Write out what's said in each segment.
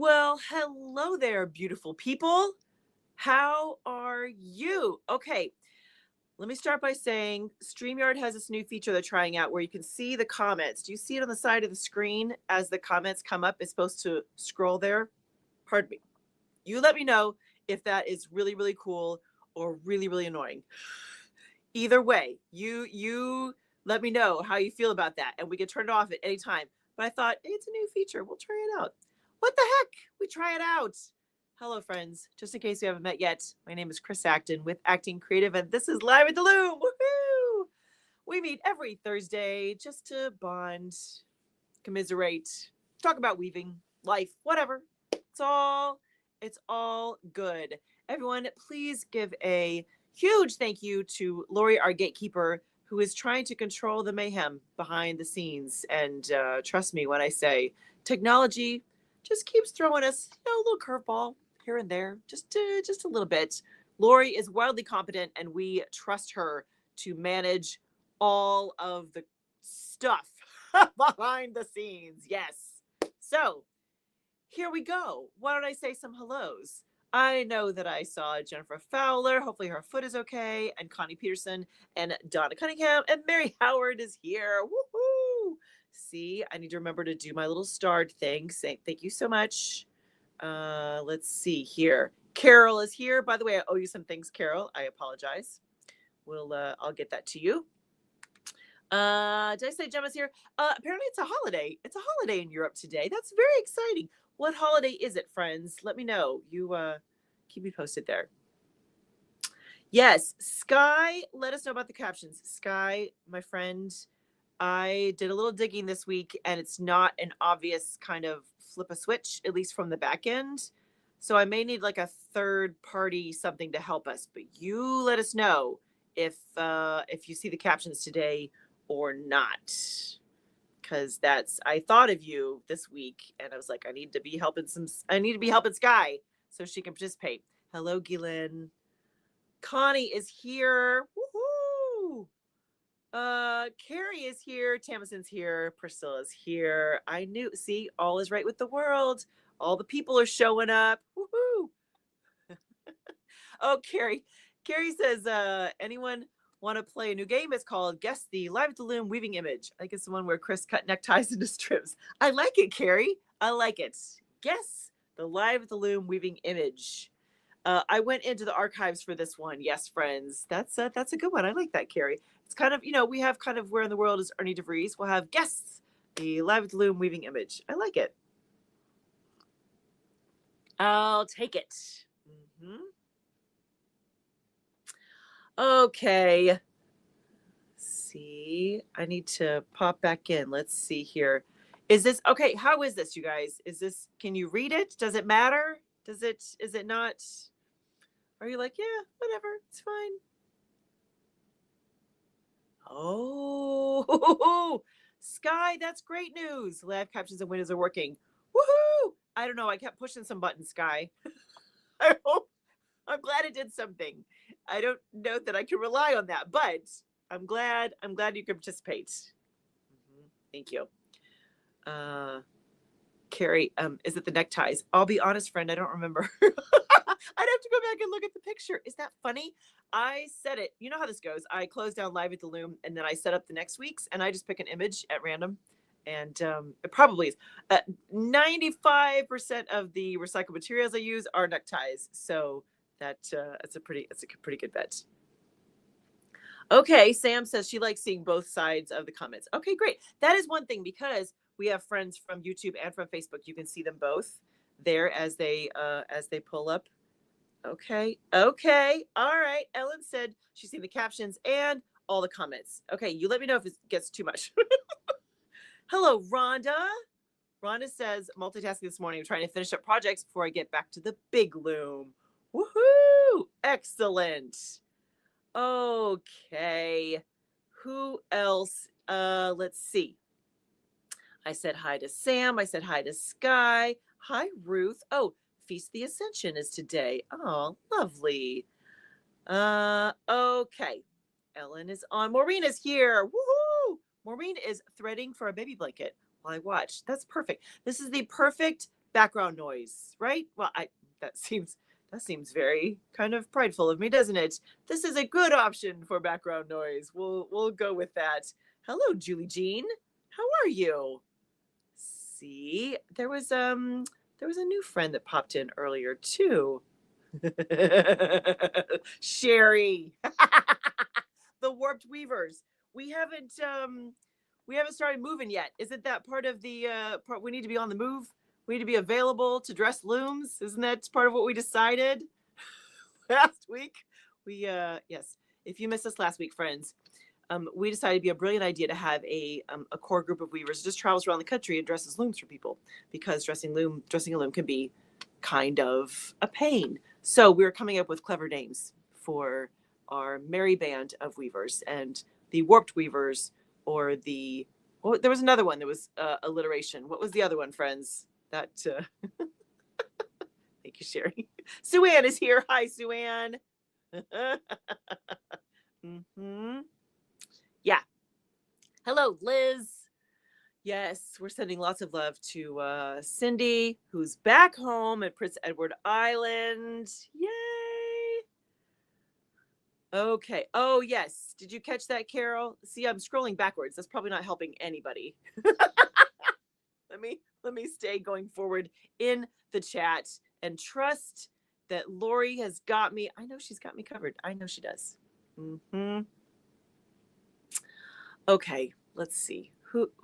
Well, hello there, beautiful people. How are you? Okay, let me start by saying StreamYard has this new feature they're trying out where you can see the comments. Do you see it on the side of the screen as the comments come up? It's supposed to scroll there. Pardon me. You let me know if that is really, really cool or really, really annoying. Either way, you let me know how you feel about that, and we can turn it off at any time. But I thought, hey, it's a new feature. We'll try it out. What the heck? We try it out. Hello, friends. Just in case you haven't met yet, my name is Chris Acton with Acting Creative, and this is Live at the Loom. Woohoo! We meet every Thursday just to bond, commiserate, talk about weaving, life, whatever. It's all good. Everyone, please give a huge thank you to Lori, our gatekeeper, who is trying to control the mayhem behind the scenes. And trust me when I say technology just keeps throwing us, a little curveball here and there, just a little bit. Lori is wildly competent, and we trust her to manage all of the stuff behind the scenes. Yes. So here we go. Why don't I say some hellos? I know that I saw Jennifer Fowler. Hopefully her foot is okay. And Connie Peterson and Donna Cunningham. And Mary Howard is here. Woohoo! See, I need to remember to do my little starred thing. Say thank you so much. Let's see here. Carol is here. By the way, I owe you some things, Carol. I apologize. I'll get that to you. Did I say Gemma's here? Apparently it's a holiday. It's a holiday in Europe today. That's very exciting. What holiday is it, friends? Let me know. You keep me posted there. Yes, Sky, let us know about the captions. Sky, my friend, I did a little digging this week, and it's not an obvious kind of flip a switch, at least from the back end. So I may need like a third party something to help us. But you let us know if you see the captions today or not, because I thought of you this week, and I was like, I need to be helping Sky so she can participate. Hello, Gillen. Connie is here. Woohoo! Carrie is here. Tamison's here. Priscilla's here. I knew. See, all is right with the world. All the people are showing up. Woohoo! Oh, Carrie says, anyone want to play a new game? It's called Guess the Live at the Loom Weaving Image. I think it's the one where Chris cut neckties into strips. I like it, Carrie. I like it. Guess the Live at the Loom Weaving Image. I went into the archives for this one. Yes, friends. That's a good one. I like that, Carrie. It's kind of, we have kind of Where in the World is Ernie DeVries. We'll have Guess the Live at the Loom Weaving Image. I like it. I'll take it. Mm-hmm. Okay. See, I need to pop back in. Let's see here. Is this okay? How is this, you guys? Can you read it? Does it matter? Is it not? Are you like, yeah, whatever, it's fine? Oh, Sky, that's great news. Live captions and windows are working. Woohoo! I don't know. I kept pushing some buttons, Sky. I'm glad it did something. I don't know that I can rely on that, but I'm glad you could participate. Mm-hmm. Thank you. Carrie, is it the neckties? I'll be honest, friend, I don't remember. I'd have to go back and look at the picture. Is that funny? I said it. You know how this goes. I close down Live at the Loom, and then I set up the next week's, and I just pick an image at random. And it probably is. 95% of the recycled materials I use are neckties. So it's a pretty good bet. Okay, Sam says she likes seeing both sides of the comments. Okay, great. That is one thing, because we have friends from YouTube and from Facebook. You can see them both there as they pull up. Okay. All right. Ellen said she's seen the captions and all the comments. Okay, you let me know if it gets too much. Hello, Rhonda. Rhonda says, multitasking this morning. I'm trying to finish up projects before I get back to the big loom. Woohoo! Excellent. Okay. Who else? Let's see. I said hi to Sam. I said hi to Sky. Hi, Ruth. Oh, Feast the Ascension is today. Oh, lovely. Okay. Ellen is on. Maureen is here. Woohoo! Maureen is threading for a baby blanket while I watch. That's perfect. This is the perfect background noise, right? Well, that seems very kind of prideful of me, doesn't it? This is a good option for background noise. We'll go with that. Hello, Julie Jean. How are you? See, there was a new friend that popped in earlier too. Sherry. The Warped Weavers. We haven't started moving yet. Isn't that part of the part we need to be on the move? We need to be available to dress looms. Isn't that part of what we decided last week? Yes. If you missed us last week, friends, we decided it'd be a brilliant idea to have a core group of weavers just travels around the country and dresses looms for people, because dressing a loom can be kind of a pain. So we were coming up with clever names for our merry band of weavers, and the Warped Weavers, or the there was another one that was alliteration. What was the other one, friends? That thank you, Sherry. Sue Ann is here. Hi, Sue Ann. Mm-hmm. Yeah. Hello, Liz. Yes, we're sending lots of love to Cindy, who's back home at Prince Edward Island. Yay! Okay. Oh, yes. Did you catch that, Carol? See, I'm scrolling backwards. That's probably not helping anybody. Let me stay going forward in the chat and trust that Lori has got me. I know she's got me covered. I know she does. Mm-hmm. Okay, let's see.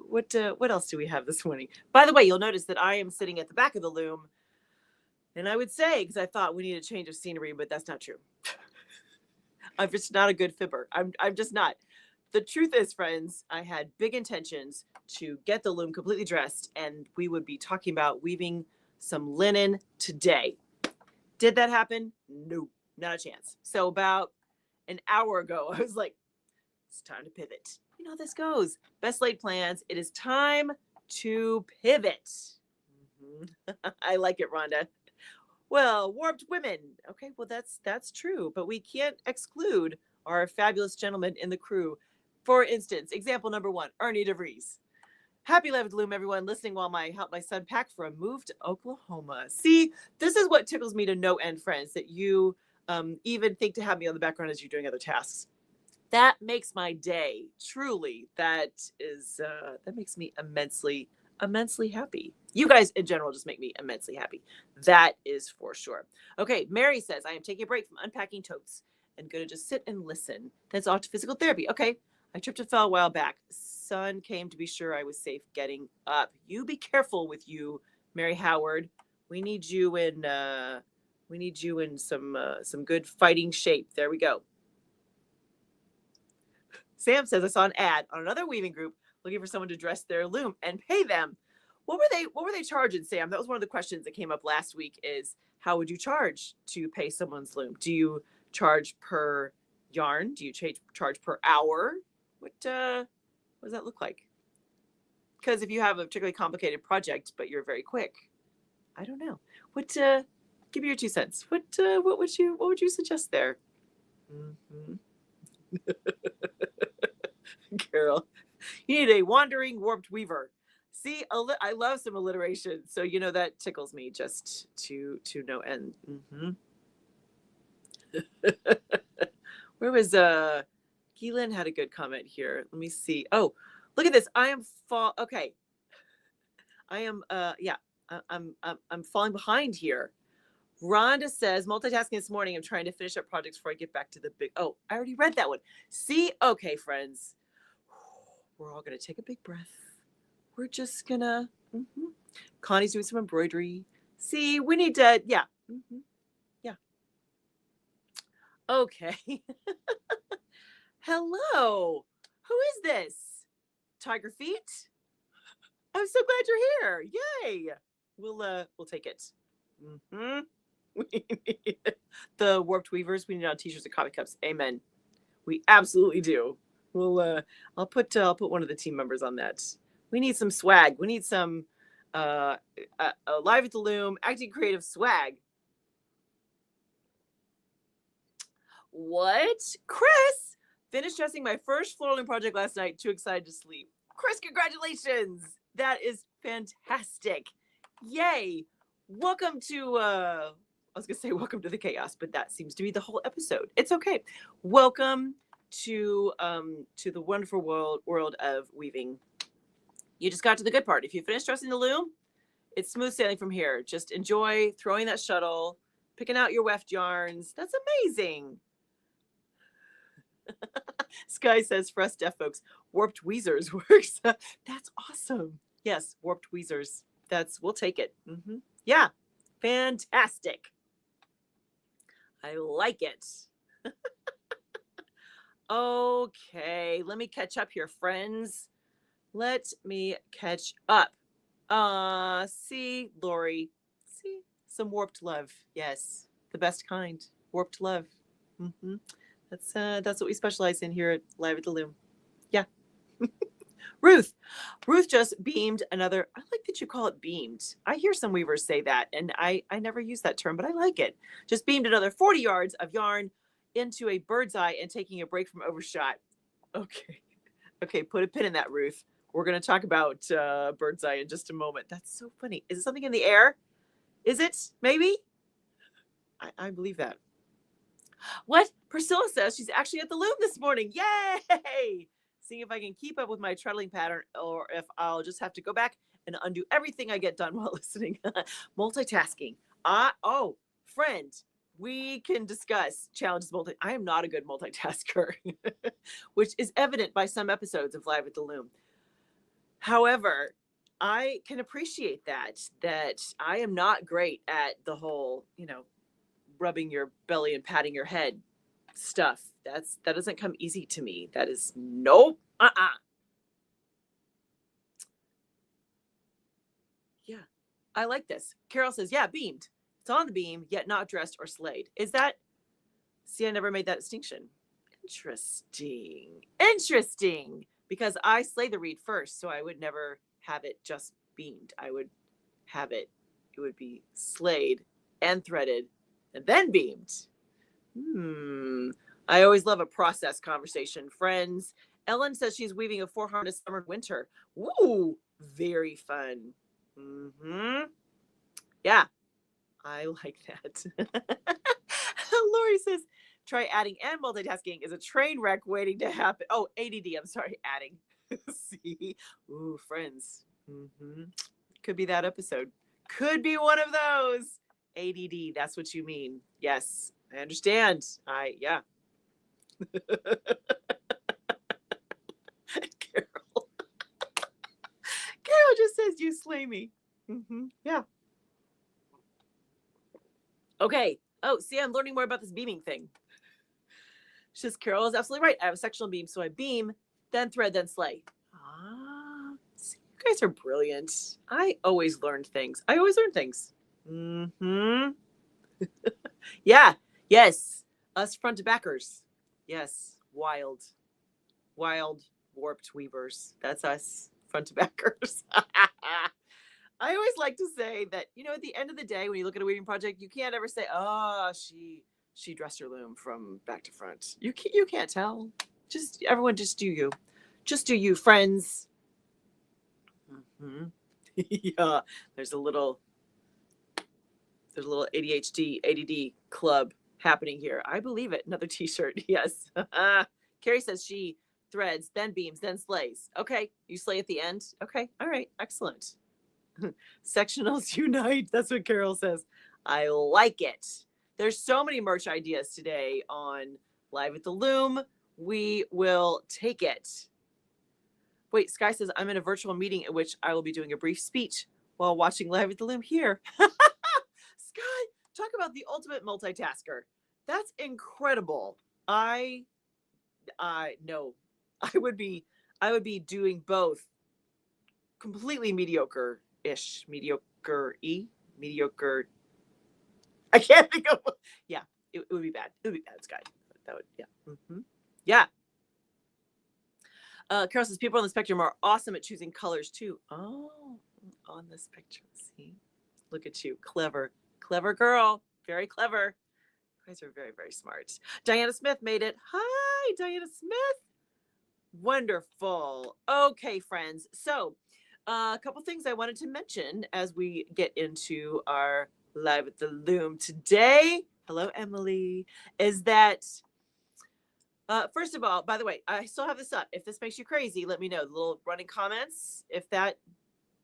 What else do we have this morning? By the way, you'll notice that I am sitting at the back of the loom, and I would say, because I thought we need a change of scenery, but that's not true. I'm just not a good fibber. I'm just not. The truth is, friends, I had big intentions to get the loom completely dressed, and we would be talking about weaving some linen today. Did that happen? No, not a chance. So about an hour ago, I was like, it's time to pivot. You know how this goes. Best laid plans. It is time to pivot. Mm-hmm. I like it, Rhonda. Well, warped women. Okay, well, that's true, but we can't exclude our fabulous gentlemen in the crew. For instance, example number 1, Ernie DeVries. Happy 11th Loom, everyone, listening while I help my son pack for a move to Oklahoma. See, this is what tickles me to no end, friends, that you even think to have me on the background as you're doing other tasks. That makes my day. Truly, that makes me immensely happy. You guys in general just make me immensely happy. That is for sure. Okay, Mary says, I am taking a break from unpacking totes and going to just sit and listen. That's off to physical therapy. Okay, I tripped and fell a while back. Son came to be sure I was safe getting up. You be careful with you, Mary Howard. We need you in some good fighting shape. There we go. Sam says, I saw an ad on another weaving group looking for someone to dress their loom and pay them. What were they charging, Sam? That was one of the questions that came up last week, is how would you charge to pay someone's loom? Do you charge per yarn? Do you charge per hour? What does that look like? Because if you have a particularly complicated project, but you're very quick, I don't know. Give me your 2 cents. What would you suggest there? Mm-hmm. Carol, you need a wandering warped weaver. See, I love some alliteration, so you know that tickles me just to no end. Mm-hmm. Where was Keelan had a good comment here. Let me see. Oh, look at this. Okay. I am I'm falling behind here. Rhonda says, multitasking this morning. I'm trying to finish up projects before I get back to the big. Oh, I already read that one. See, okay, friends. We're all going to take a big breath. We're just going to. Mm-hmm. Connie's doing some embroidery. See, we need to. Yeah. Mm-hmm. Yeah. Okay. Hello. Who is this? Tiger Feet? I'm so glad you're here. Yay. We'll take it. Mm-hmm. The Warped Weavers, we need on t-shirts and coffee cups. Amen. We absolutely do. I'll put one of the team members on that. We need some swag. We need some live at the loom, acting creative swag. What? Chris finished dressing my first floor loom project last night. Too excited to sleep. Chris, congratulations. That is fantastic. Yay. welcome to I was gonna say welcome to the chaos, but that seems to be the whole episode. It's okay. Welcome to the wonderful world of weaving. You just got to the good part. If you finish dressing the loom, it's smooth sailing from here. Just enjoy throwing that shuttle, picking out your weft yarns. That's amazing. Sky says, for us deaf folks, warped Weezers works. That's awesome. Yes, warped Weezers. We'll take it. Yeah, fantastic. I like it. Okay, let me catch up here, friends. Let me catch up. See, Lori. See, some warped love. Yes, the best kind. Warped love. That's what we specialize in here at Live at the Loom. Yeah. Ruth just beamed another. I like that you call it beamed. I hear some weavers say that, and I never use that term, but I like it. Just beamed another 40 yards of yarn into a bird's eye and taking a break from overshot. Okay, put a pin in that, Ruth. We're going to talk about bird's eye in just a moment. That's so funny. Is it something in the air? Is it? Maybe? I believe that. What? Priscilla says she's actually at the loom this morning. Yay! Seeing if I can keep up with my treadling pattern or if I'll just have to go back and undo everything I get done while listening. Multitasking. Oh, friend, we can discuss challenges. I am not a good multitasker, which is evident by some episodes of Live at the Loom. However, I can appreciate that I am not great at the whole, rubbing your belly and patting your head stuff. That doesn't come easy to me. That is nope. Yeah, I like this. Carol says, yeah, beamed. It's on the beam, yet not dressed or slayed. Is that? See, I never made that distinction. Interesting. Because I slay the reed first, so I would never have it just beamed. I would have it would be slayed and threaded and then beamed. I always love a process conversation, friends. Ellen says she's weaving a 4 harness summer and winter. Woo, very fun. Yeah, I like that. Lori says, try adding and multitasking is a train wreck waiting to happen. Oh, ADD, I'm sorry, adding. See? Ooh, friends. Could be that episode. Could be one of those. ADD, that's what you mean. Yes, I understand. Yeah. Carol. Carol just says you slay me. Yeah. Okay. Oh, see, I'm learning more about this beaming thing. She says, Carol is absolutely right. I have a sectional beam, so I beam, then thread, then slay. See, you guys are brilliant. I always learn things. Yeah. Yes. Us front to backers. Yes. Wild, warped weavers. That's us front to backers. I always like to say that, at the end of the day, when you look at a weaving project, you can't ever say, oh, she dressed her loom from back to front. You can't tell. Everyone just do you. Just do you, friends. Yeah, there's a little ADHD, ADD club happening here. I believe it. Another t-shirt. Yes. Carrie says she threads, then beams, then slays. Okay. You slay at the end. Okay. All right. Excellent. Sectionals unite. That's what Carol says. I like it. There's so many merch ideas today on Live at the Loom. We will take it. Wait, Sky says, I'm in a virtual meeting in which I will be doing a brief speech while watching Live at the Loom here. Sky, talk about the ultimate multitasker. That's incredible. I know. I would be doing both completely mediocre-ish. Mediocre. I can't think of. Yeah, it would be bad. It would be bad, Sky. That would, yeah. Yeah. Carol says people on the spectrum are awesome at choosing colors too. Oh, on the spectrum. See, look at you, clever girl, very clever. You guys are very, very smart. Diana Smith made it. Hi, Diana Smith. Wonderful. Okay, friends. So A couple things I wanted to mention as we get into our live at the Loom today. Hello, Emily. Is that first of all, by the way, I still have this up. If this makes you crazy, let me know. The little running comments. If that,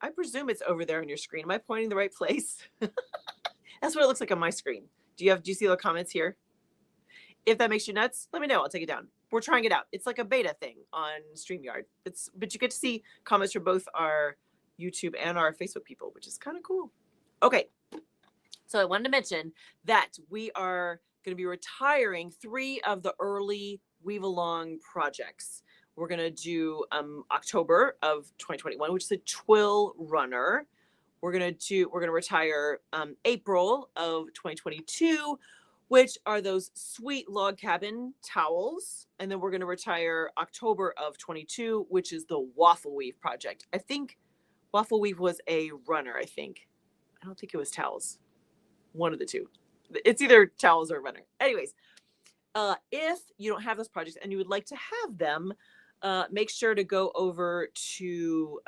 I presume it's over there on your screen. Am I pointing the right place? That's what it looks like on my screen. Do you see the comments here? If that makes you nuts, let me know. I'll take it down. We're trying it out. It's like a beta thing on StreamYard. But you get to see comments from both our YouTube and our Facebook people, which is kind of cool. Okay. So I wanted to mention that we are going to be retiring 3 of the early Weave Along projects. We're going to do October of 2021, which is a Twill runner. We're going to retire April of 2022, which are those sweet log cabin towels. And then we're going to retire October of 22, which is the Waffle Weave project. I think Waffle Weave was a runner, I think. I don't think it was towels. One of the two. It's either towels or runner. Anyways, if you don't have those projects and you would like to have them, make sure to go over to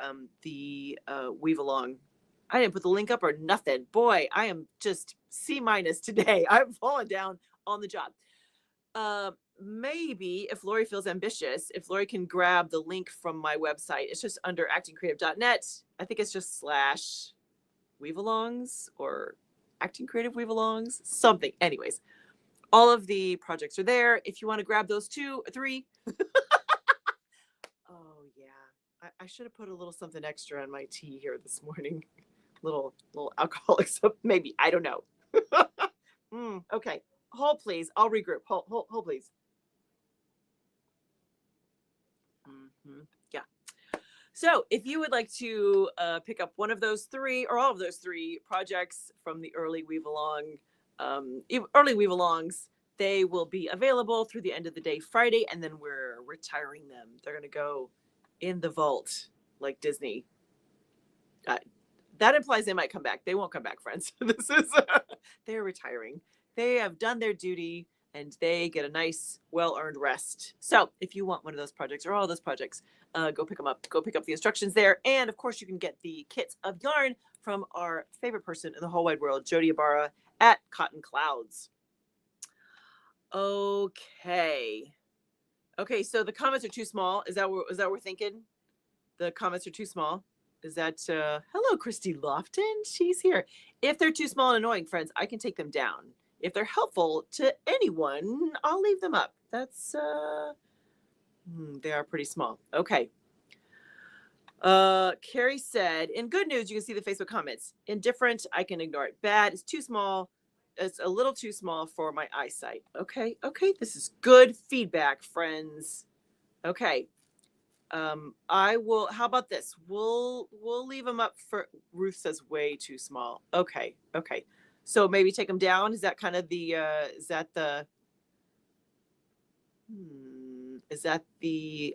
the Weave Along. I didn't put the link up or nothing. Boy, I am just C- today. I've fallen down on the job. Maybe if Lori feels ambitious, if Lori can grab the link from my website, it's just under actingcreative.net. I think it's just / Weave-alongs or Acting Creative Weave-alongs, something. Anyways, all of the projects are there. If you want to grab those 2 or 3. Oh yeah, I should have put a little something extra on my tea here this morning. Little alcoholic, so maybe, I don't know. Okay, hold please. I'll regroup. Hold please. Yeah. So if you would like to pick up one of those 3 or all of those 3 projects from the early Weave Along, early Weave Alongs, they will be available through the end of the day Friday, and then we're retiring them. They're going to go in the vault like Disney. That implies they might come back. They won't come back, friends. This is they're retiring. They have done their duty and they get a nice, well-earned rest. So if you want one of those projects or all those projects, go pick them up. Go pick up the instructions there. And of course, you can get the kits of yarn from our favorite person in the whole wide world, Jody Ibarra at Cotton Clouds. Okay. Okay, so the comments are too small. Is that what we're thinking? The comments are too small. Is that hello, Christy Lofton? She's here. If they're too small and annoying, friends, I can take them down. If they're helpful to anyone, I'll leave them up. That's they are pretty small. Okay. Carrie said, in good news, you can see the Facebook comments. Indifferent, I can ignore it. Bad, it's too small. It's a little too small for my eyesight. Okay. This is good feedback, friends. Okay. I will, how about this? We'll leave them up for, Ruth says way too small. Okay. So maybe take them down. Is that kind of the,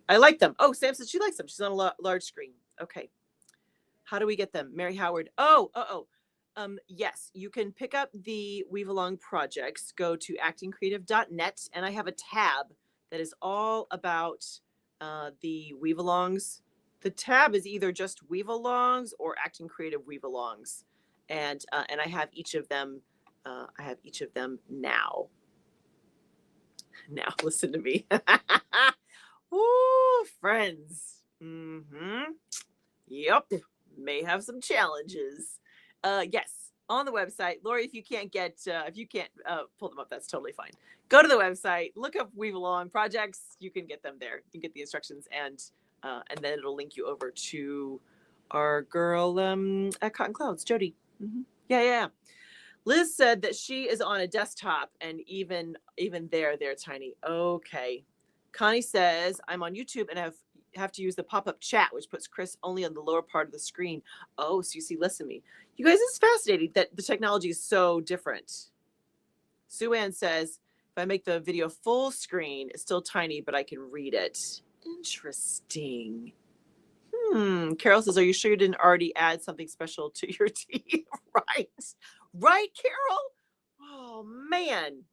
I like them. Oh, Sam says she likes them. She's on a large screen. Okay. How do we get them? Mary Howard. Yes, you can pick up the Weave Along projects. Go to actingcreative.net, and I have a tab that is all about the Weave Alongs. The tab is either just Weave Alongs or Acting Creative Weave Alongs, and I have each of them. Now. Now, listen to me. Ooh, friends. Yep. May have some challenges. Yes, on the website. Lori, if you can't pull them up, that's totally fine. Go to the website, look up Weave Along projects. You can get them there. You can get the instructions, and then it'll link you over to our girl at Cotton Clouds, Jody. Yeah. Liz said that she is on a desktop, and even they're tiny. Okay. Connie says, I'm on YouTube and have to use the pop-up chat, which puts Chris only on the lower part of the screen. Oh, so you see less of me. You guys, it's fascinating that the technology is so different. Sue Ann says, if I make the video full screen, it's still tiny, but I can read it. Interesting. Carol says, are you sure you didn't already add something special to your tea? Right, Carol? Oh, man.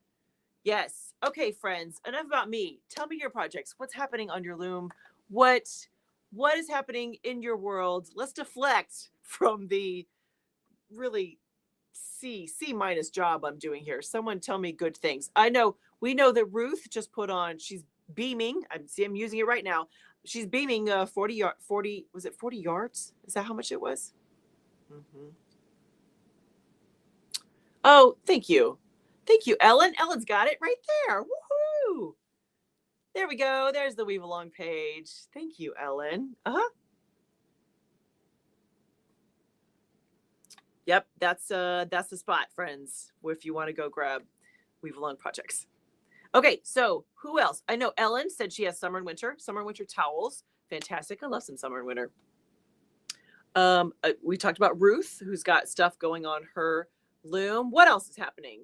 Yes. Okay, friends, enough about me. Tell me your projects. What's happening on your Loom? What what is happening in your world? Let's deflect from the really C minus job I'm doing here. Someone tell me good things. We know that Ruth just put on, she's beaming. I'm using it right now. She's beaming 40, was it 40 yards? Is that how much it was? Mm-hmm. Oh, thank you. Thank you, Ellen. Ellen's got it right there. Woohoo! There we go. There's the Weave Along page. Thank you, Ellen. Uh-huh. Yep, that's the spot, friends, if you want to go grab Weave Along projects. Okay, so who else? I know Ellen said she has summer and winter towels. Fantastic. I love some summer and winter. We talked about Ruth, who's got stuff going on her loom. What else is happening?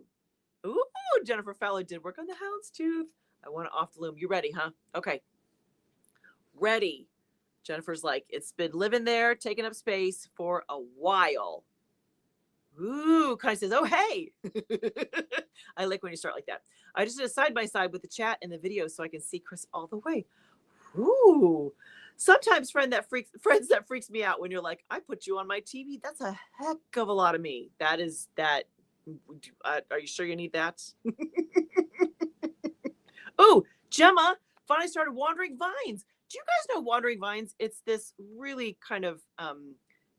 Ooh, Jennifer Fowler did work on the houndstooth. I want it off the loom. You ready, huh? Okay. Ready. Jennifer's like, it's been living there, taking up space for a while. Ooh, Kai says, oh, hey. I like when you start like that. I just did a side-by-side with the chat and the video so I can see Chris all the way. Ooh. Sometimes friends that freaks me out when you're like, I put you on my TV. That's a heck of a lot of me. That. Are you sure you need that? Oh, Gemma finally started Wandering Vines. Do you guys know Wandering Vines? It's this really kind of,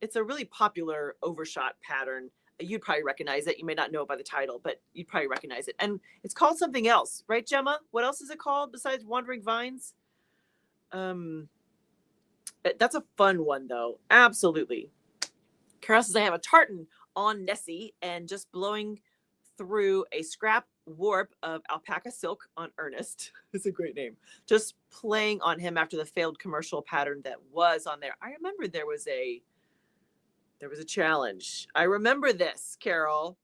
it's a really popular overshot pattern. You'd probably recognize it. You may not know it by the title, but you'd probably recognize it. And it's called something else, right, Gemma? What else is it called besides Wandering Vines? That's a fun one, though. Absolutely. Carol says, I have a tartan on Nessie and just blowing through a scrap warp of alpaca silk on Ernest. It's a great name. Just playing on him after the failed commercial pattern that was on there. I remember there was a challenge. I remember this, Carol.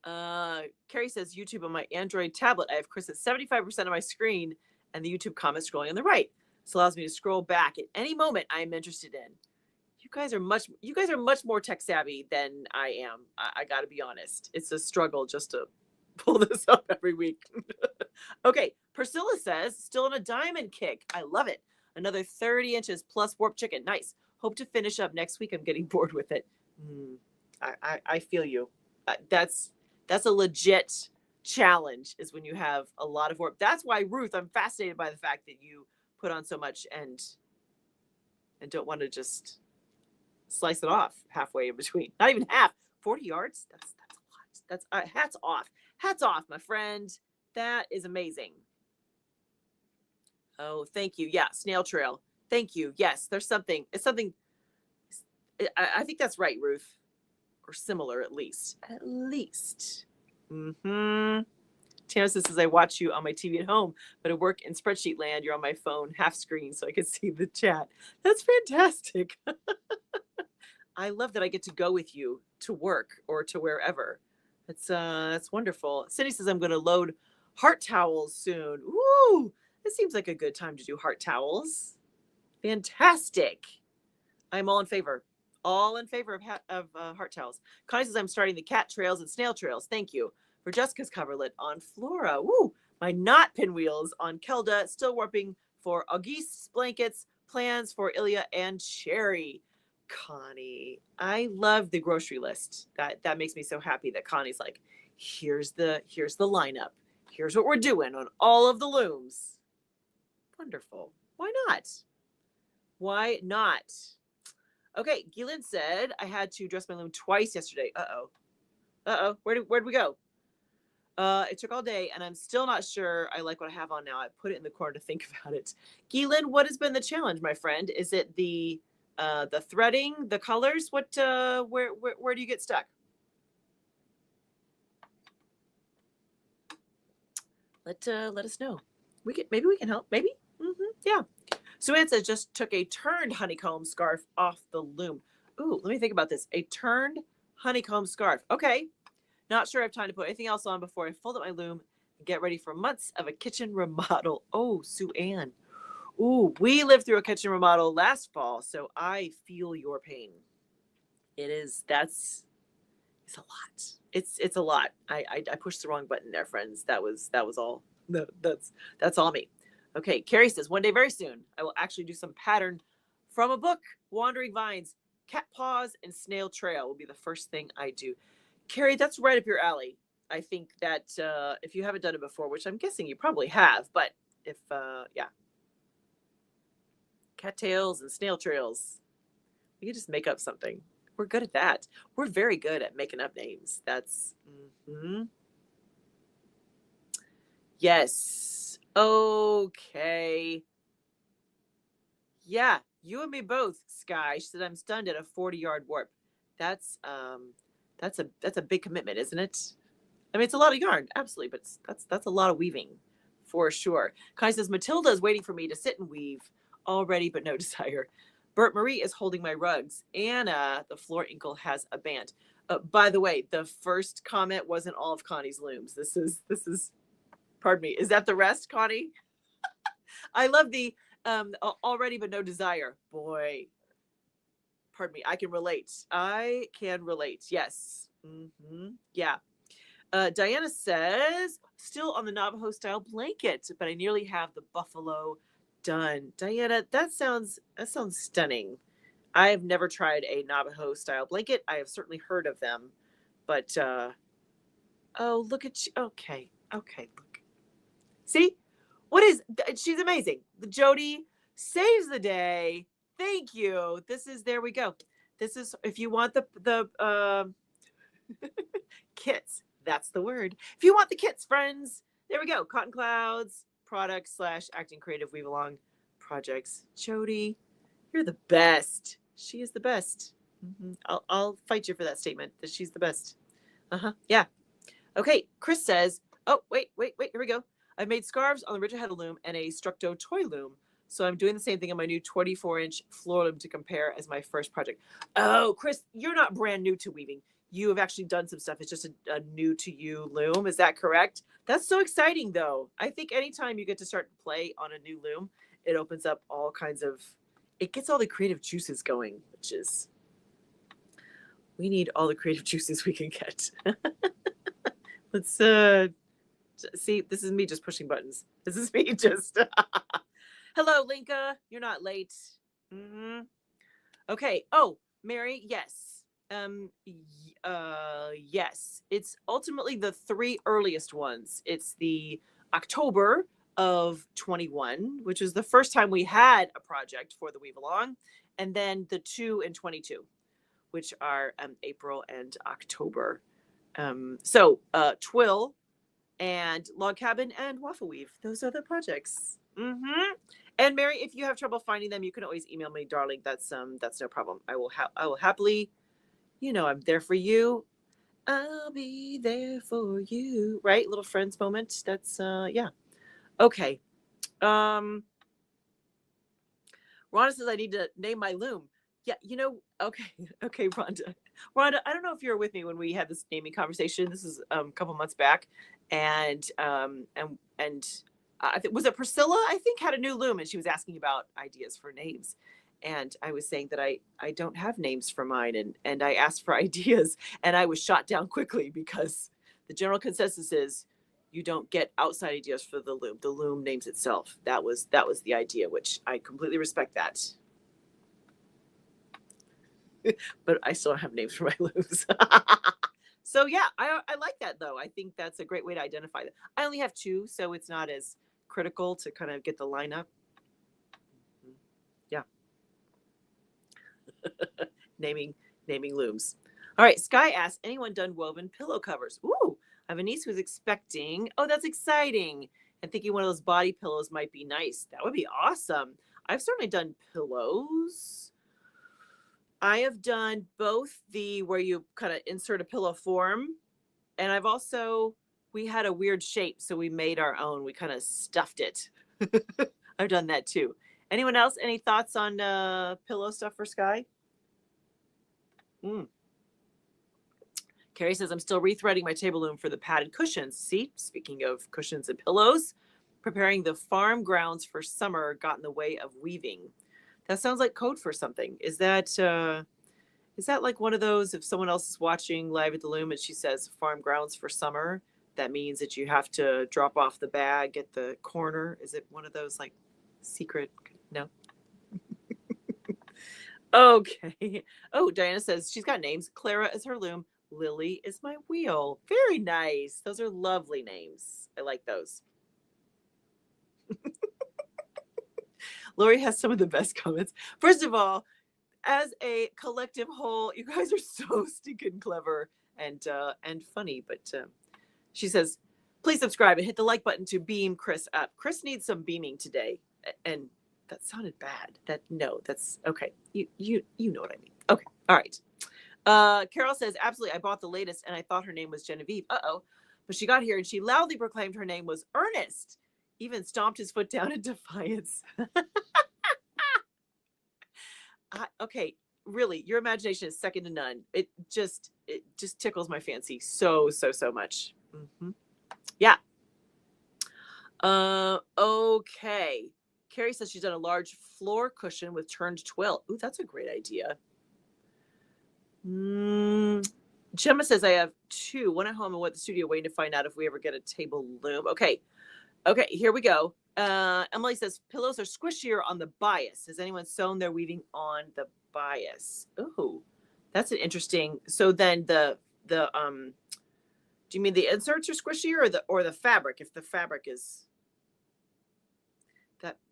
Carrie says, YouTube on my Android tablet. I have Chris at 75% of my screen and the YouTube comments scrolling on the right. This allows me to scroll back at any moment I'm interested in. You guys are much more tech savvy than I am. I got to be honest. It's a struggle just to pull this up every week. Okay. Priscilla says, still on a diamond kick. I love it. Another 30 inches plus warp chicken. Nice. Hope to finish up next week. I'm getting bored with it. I feel you. That's a legit challenge, is when you have a lot of warp. That's why, Ruth, I'm fascinated by the fact that you put on so much and don't want to just slice it off halfway in between. Not even half. 40 yards? That's a lot. That's hats off. Hats off, my friend. That is amazing. Oh, thank you. Yeah, snail trail. Thank you. Yes, there's something. It's something. I think that's right, Ruth. Or similar, at least. At least. Mm-hmm. Tana says, I watch you on my TV at home, but at work in spreadsheet land, you're on my phone, half screen, so I can see the chat. That's fantastic. I love that I get to go with you to work or to wherever. That's wonderful. Cindy says, I'm going to load heart towels soon. Woo! This seems like a good time to do heart towels. Fantastic. I'm all in favor. All in favor of heart towels. Connie says, I'm starting the cat trails and snail trails. Thank you. For Jessica's coverlet on Flora. Woo! My knot pinwheels on Kelda. Still warping for Auguste's blankets. Plans for Ilya and Cherry. Connie, I love the grocery list. That makes me so happy that Connie's like, here's the lineup. Here's what we're doing on all of the looms. Wonderful. Why not? Why not? Okay, Gillian said I had to dress my loom twice yesterday. Uh-oh. Where'd we go? It took all day, and I'm still not sure I like what I have on now. I put it in the corner to think about it. Gillian, what has been the challenge, my friend? Is it the threading, the colors? What? Where do you get stuck? Let us know. Maybe we can help. Maybe. Yeah. Suanne says, just took a turned honeycomb scarf off the loom. Ooh, let me think about this. A turned honeycomb scarf. Okay. Not sure I have time to put anything else on before I fold up my loom and get ready for months of a kitchen remodel. Oh, Suanne. Ooh, we lived through a kitchen remodel last fall, so I feel your pain. It's a lot. It's a lot. I pushed the wrong button there, friends. That was all. No, that's all me. Okay, Carrie says, one day very soon, I will actually do some pattern from a book. Wandering Vines, Cat Paws, and Snail Trail will be the first thing I do. Carrie, that's right up your alley. I think that if you haven't done it before, which I'm guessing you probably have, but if, yeah, cattails and snail trails, we can just make up something. We're good at that. We're very good at making up names. That's, yes. Okay. Yeah, you and me both, Sky. She said I'm stunned at a 40-yard warp. That's a big commitment, isn't it? I mean, it's a lot of yarn, absolutely, but that's a lot of weaving, for sure. Kai says Matilda is waiting for me to sit and weave, all ready but no desire. Bert Marie is holding my rugs. Anna, the floor inkle, has a band. By the way, the first comment wasn't all of Connie's looms. This is. Pardon me. Is that the rest, Connie? I love the already but no desire. Boy, pardon me. I can relate. I can relate. Yes. Yeah. Diana says, still on the Navajo style blanket, but I nearly have the buffalo done. Diana, that sounds stunning. I have never tried a Navajo style blanket. I have certainly heard of them, but oh, look at you. Okay, look. See, she's amazing. The Jody saves the day. Thank you. There we go. This is, if you want the kits, that's the word. If you want the kits, friends, there we go. Cotton Clouds, products / acting creative weave along projects. Jody, you're the best. She is the best. I'll fight you for that statement that she's the best. Yeah. Okay. Chris says, oh, wait. Here we go. I've made scarves on the Richard Head loom and a Structo toy loom. So I'm doing the same thing on my new 24-inch floor loom to compare as my first project. Oh, Chris, you're not brand new to weaving. You have actually done some stuff. It's just a new to you loom. Is that correct? That's so exciting, though. I think anytime you get to start to play on a new loom, it opens up all kinds of, it gets all the creative juices going, which is, we need all the creative juices we can get. Let's see, this is me just pushing buttons. This is me just, hello, Linka. You're not late. Okay. Oh, Mary, yes. Yes, it's ultimately the 3 earliest ones. It's the October of 21, which is the first time we had a project for the Weave Along, and then the 2 and 22, which are April and October. So Twill and Log Cabin and Waffle Weave, those are the projects. And Mary, if you have trouble finding them, you can always email me, darling. That's no problem. I will happily, I'm there for you. I'll be there for you. Right? Little friends moment. That's yeah. Okay. Rhonda says I need to name my loom. Yeah, okay, Rhonda. Rhonda, I don't know if you were with me when we had this naming conversation. This is a couple months back, and was it Priscilla? I think had a new loom, and she was asking about ideas for names. And I was saying that I don't have names for mine, and I asked for ideas, and I was shot down quickly because the general consensus is you don't get outside ideas for the loom. The loom names itself. That was the idea, which I completely respect that. But I still don't have names for my looms. So yeah, I like that though. I think that's a great way to identify them. I only have 2, so it's not as critical to kind of get the lineup. Yeah. naming looms. All right, Sky asks, anyone done woven pillow covers? Ooh, I have a niece who's expecting. Oh, that's exciting. And thinking one of those body pillows might be nice. That would be awesome. I've certainly done pillows. I have done both the where you kind of insert a pillow form, and I've also, we had a weird shape, so we made our own. We kind of stuffed it. I've done that too. Anyone else? Any thoughts on pillow stuff for Sky? Carrie says, I'm still rethreading my table loom for the padded cushions. See, speaking of cushions and pillows, preparing the farm grounds for summer got in the way of weaving. That sounds like code for something. Is that like one of those, if someone else is watching live at the loom and she says farm grounds for summer, that means that you have to drop off the bag at the corner. Is it one of those like secret? No. Okay. Oh, Diana says she's got names. Clara is her loom. Lily is my wheel. Very nice. Those are lovely names. I like those. Lori has some of the best comments. First of all, as a collective whole, you guys are so stinking clever and funny. But she says, please subscribe and hit the like button to beam Chris up. Chris needs some beaming today. And that sounded bad. That's okay. You know what I mean. Okay. All right. Carol says, absolutely. I bought the latest and I thought her name was Genevieve. Uh-oh. But she got here and she loudly proclaimed her name was Ernest. Even stomped his foot down in defiance. Okay, really, your imagination is second to none. It just tickles my fancy so much. Mm-hmm. Yeah. Okay. Carrie says she's done a large floor cushion with turned twill. Ooh, that's a great idea. Gemma says I have 2, one at home and one at the studio, waiting to find out if we ever get a table loom. Okay, here we go. Emily says pillows are squishier on the bias. Has anyone sewn their weaving on the bias? Ooh, that's an interesting. So then the do you mean the inserts are squishier or the fabric? If the fabric is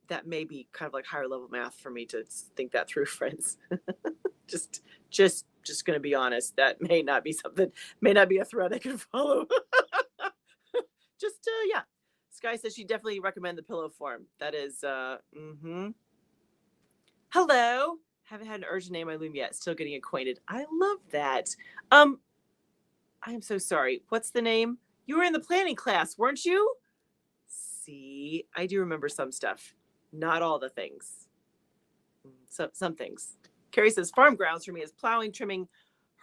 that may be kind of like higher level math for me to think that through, friends. just going to be honest. That may not be a thread I can follow. Yeah. Sky says she definitely recommend the pillow form. That is, Hello. Haven't had an urge to name my loom yet. Still getting acquainted. I love that. I am so sorry. What's the name? You were in the planning class, weren't you? See, I do remember some stuff. Not all the things. Some things. Carrie says farm grounds for me is plowing, trimming,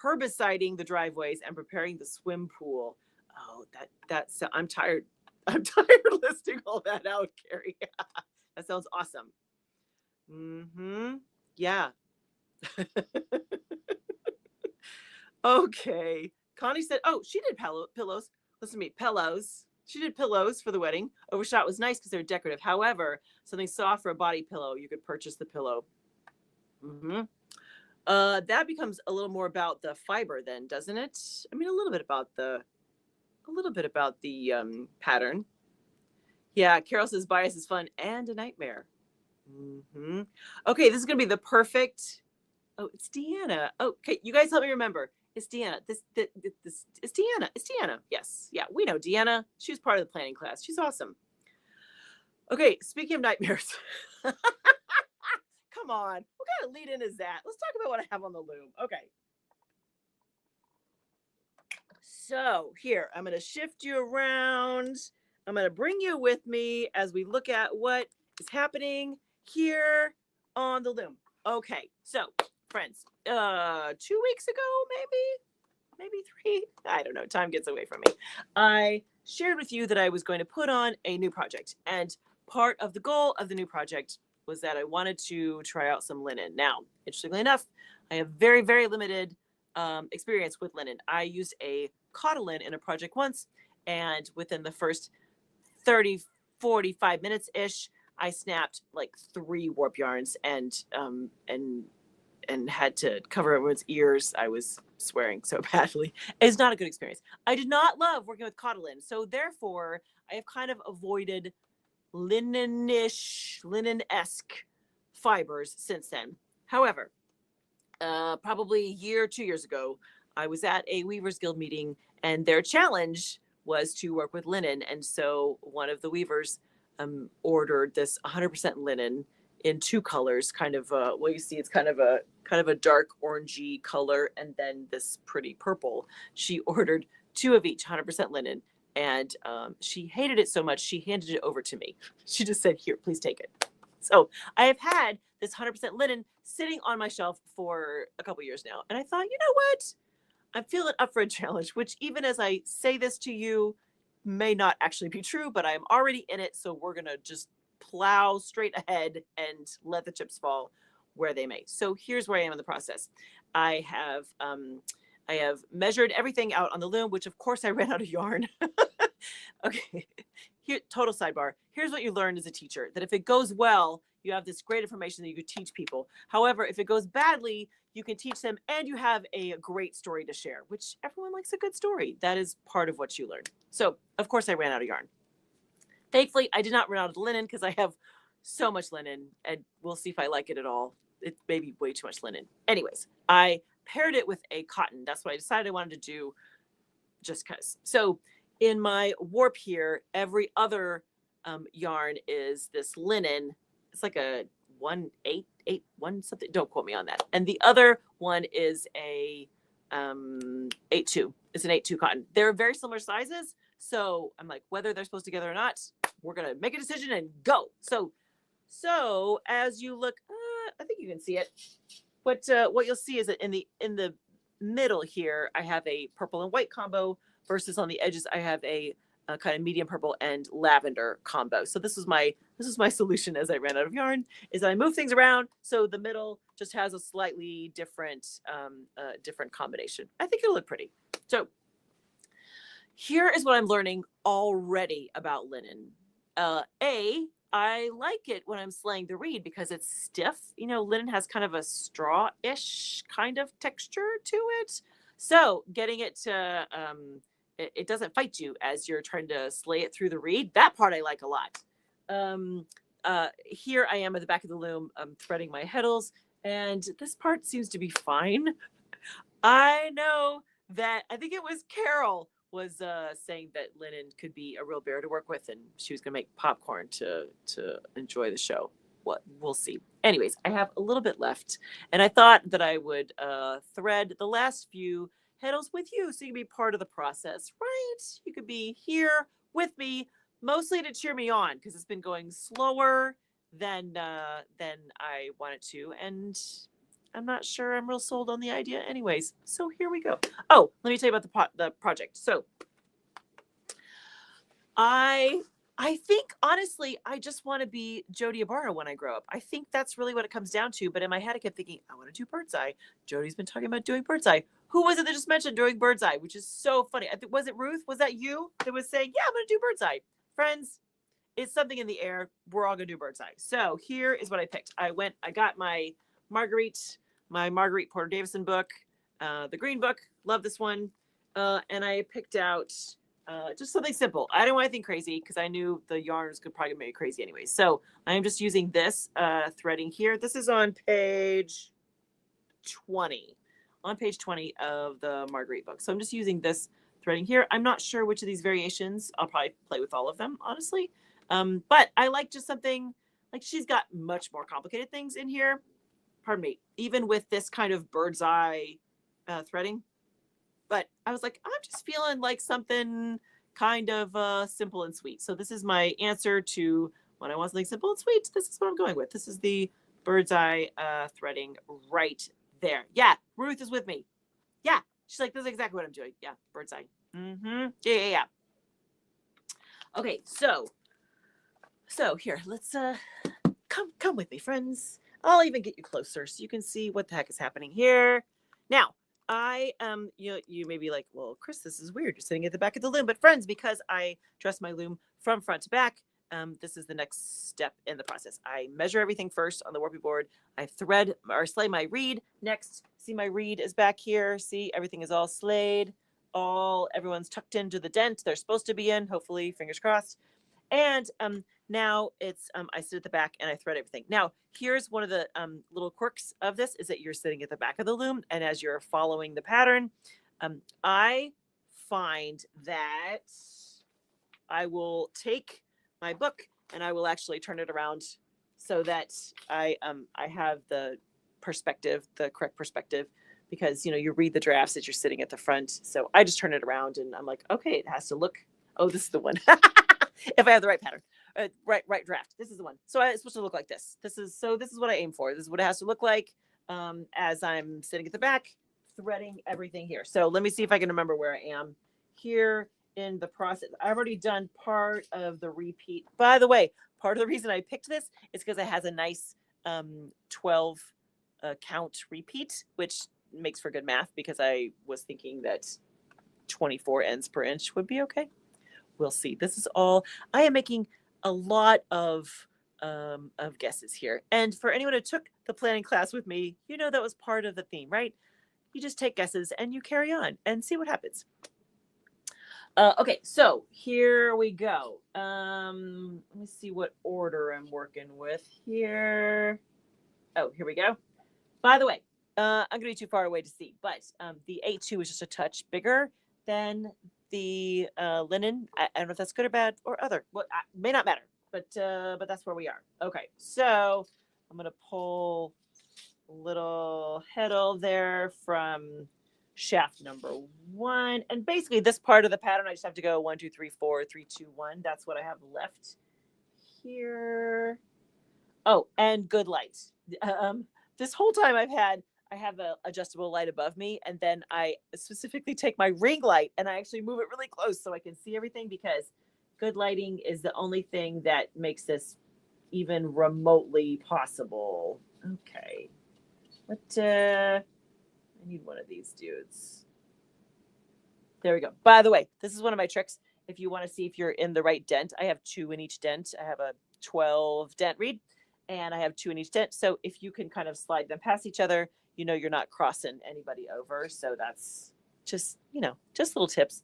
herbiciding the driveways, and preparing the swim pool. Oh, that's I'm tired. I'm tired listing all that out, Carrie. That sounds awesome. Yeah. Okay. Connie said, oh, she did pillows. Listen to me, pillows. She did pillows for the wedding. Overshot was nice because they're decorative. However, something soft for a body pillow, you could purchase the pillow. That becomes a little more about the fiber then, doesn't it? I mean, a little bit about the pattern. Yeah, Carol says bias is fun and a nightmare. Okay, this is gonna be the perfect. Oh, it's Deanna. Okay, you guys help me remember. It's Deanna. This it's Deanna. It's Deanna. Yes, yeah, we know Deanna. She was part of the planning class. She's awesome. Okay, speaking of nightmares. Come on, what kind of lead in is that? Let's talk about what I have on the loom. Okay. So here, I'm going to shift you around. I'm going to bring you with me as we look at what is happening here on the loom. Okay, so friends, 2 weeks ago, maybe 3. I don't know. Time gets away from me. I shared with you that I was going to put on a new project. And part of the goal of the new project was that I wanted to try out some linen. Now, interestingly enough, I have very, very limited experience with linen. I used a cotton in a project once, and within the first 30, 45 minutes ish, I snapped like 3 warp yarns and had to cover everyone's ears. I was swearing so badly. It's not a good experience. I did not love working with cotton, so therefore I have kind of avoided linen-esque fibers since then. However, probably a year, 2 years ago, I was at a Weavers Guild meeting, and their challenge was to work with linen. And so one of the weavers ordered this 100% linen in 2 colors, kind of well, you see, it's kind of a dark orangey color, and then this pretty purple. She ordered 2 of each, 100% linen, and she hated it so much she handed it over to me. She just said, "Here, please take it." So I have had this 100% linen sitting on my shelf for a couple years now, and I thought, you know what? I'm feeling up for a challenge, which even as I say this to you, may not actually be true, but I'm already in it. So we're going to just plow straight ahead and let the chips fall where they may. So here's where I am in the process. I have measured everything out on the loom, which of course I ran out of yarn. Okay. Here, total sidebar. Here's what you learned as a teacher, that if it goes well, you have this great information that you could teach people. However, if it goes badly, you can teach them and you have a great story to share, which everyone likes a good story. That is part of what you learn. So, of course, I ran out of yarn. Thankfully, I did not run out of linen because I have so much linen, and we'll see if I like it at all. It may be way too much linen. Anyways, I paired it with a cotton. That's what I decided I wanted to do just because. So in my warp here, every other yarn is this linen. It's like a 1-8-8-1 something. Don't quote me on that. And the other one is a 8-2. It's an 8-2 cotton. They're very similar sizes. So I'm like, whether they're supposed together or not, we're going to make a decision and go. So as you look, I think you can see it. What you'll see is that in the middle here, I have a purple and white combo versus on the edges, I have a kind of medium purple and lavender combo. So this was my solution as I ran out of yarn, is that I move things around so the middle just has a slightly different different combination. I think it'll look pretty. So here is what I'm learning already about linen. I like it when I'm slaying the reed because it's stiff. You know, linen has kind of a straw-ish kind of texture to it. So getting it to, it doesn't fight you as you're trying to slay it through the reed. That part I like a lot. Here I am at the back of the loom, threading my heddles, and this part seems to be fine. I know that, I think it was Carol was saying that linen could be a real bear to work with, and she was gonna make popcorn to enjoy the show. What we'll see. Anyways, I have a little bit left, and I thought that I would thread the last few heddles with you, so you can be part of the process, right? You could be here with me, mostly to cheer me on because it's been going slower than I wanted to, and I'm not sure I'm real sold on the idea anyways. So here we go. Oh, let me tell you about the project. So I think honestly, I just want to be Jodi Ibarra when I grow up. I think that's really what it comes down to. But in my head, I kept thinking, I want to do bird's eye. Jodi's been talking about doing bird's eye. Who was it that just mentioned doing bird's eye? Which is so funny. Was it Ruth? Was that you that was saying, yeah, I'm going to do bird's eye? Friends, it's something in the air. We're all going to do bird's eye. So here is what I picked. I got my Marguerite Porter Davison book, the green book. Love this one. And I picked out just something simple. I didn't want anything crazy because I knew the yarns could probably make me crazy anyway. So I am just using this threading here. This is on page 20. On page 20 of the Marguerite book. So I'm just using this threading here. I'm not sure which of these variations. I'll probably play with all of them, honestly. But I like just something, like she's got much more complicated things in here. Pardon me, even with this kind of bird's eye threading. But I was like, I'm just feeling like something kind of simple and sweet. So this is my answer to when I want something simple and sweet. This is what I'm going with. This is the bird's eye threading right there. Yeah, Ruth is with me. Yeah, she's like, this is exactly what I'm doing. Yeah, bird's eye. Yeah. Okay, so here, let's come with me, friends. I'll even get you closer so you can see what the heck is happening here. Now, I you may be like, well, Chris, this is weird. You're sitting at the back of the loom, but friends, because I dress my loom from front to back, this is the next step in the process. I measure everything first on the warpy board. I thread or slay my reed. Next, see my reed is back here. See, everything is all slayed. Everyone's tucked into the dent they're supposed to be in. Hopefully, fingers crossed. And now it's I sit at the back and I thread everything. Now, here's one of the little quirks of this is that you're sitting at the back of the loom, and as you're following the pattern, I find that I will take my book and I will actually turn it around so that I have the correct perspective, because you read the drafts as you're sitting at the front. So I just turn it around and I'm like, okay, it has to look. Oh, this is the one. If I have the right pattern, right draft. This is the one. So it's supposed to look like this. This is what I aim for. This is what it has to look like as I'm sitting at the back, threading everything here. So let me see if I can remember where I am here in the process. I've already done part of the repeat. By the way, part of the reason I picked this is because it has a nice 12 count repeat, which makes for good math, because I was thinking that 24 ends per inch would be okay. we'll see. This is all, I am making a lot of guesses here. And for anyone who took the planning class with me, you know that was part of the theme, right? You just take guesses and you carry on and see what happens. Okay, so here we go. Let me see what order I'm working with here. Oh, here we go. By the way, I'm going to be too far away to see, but the A2 is just a touch bigger than the linen. I don't know if that's good or bad or other. Well, may not matter, but that's where we are. Okay, so I'm going to pull a little heddle there from shaft number 1. And basically this part of the pattern, I just have to go 1, 2, 3, 4, 3, 2, 1. That's what I have left here. Oh, and good light. This whole time I have a adjustable light above me, and then I specifically take my ring light and I actually move it really close so I can see everything, because good lighting is the only thing that makes this even remotely possible. Okay. What I need one of these dudes. There we go. By the way, this is one of my tricks. If you want to see if you're in the right dent, I have 2 in each dent. I have a 12 dent reed, and I have 2 in each dent. So if you can kind of slide them past each other, you know you're not crossing anybody over. So that's just, just little tips.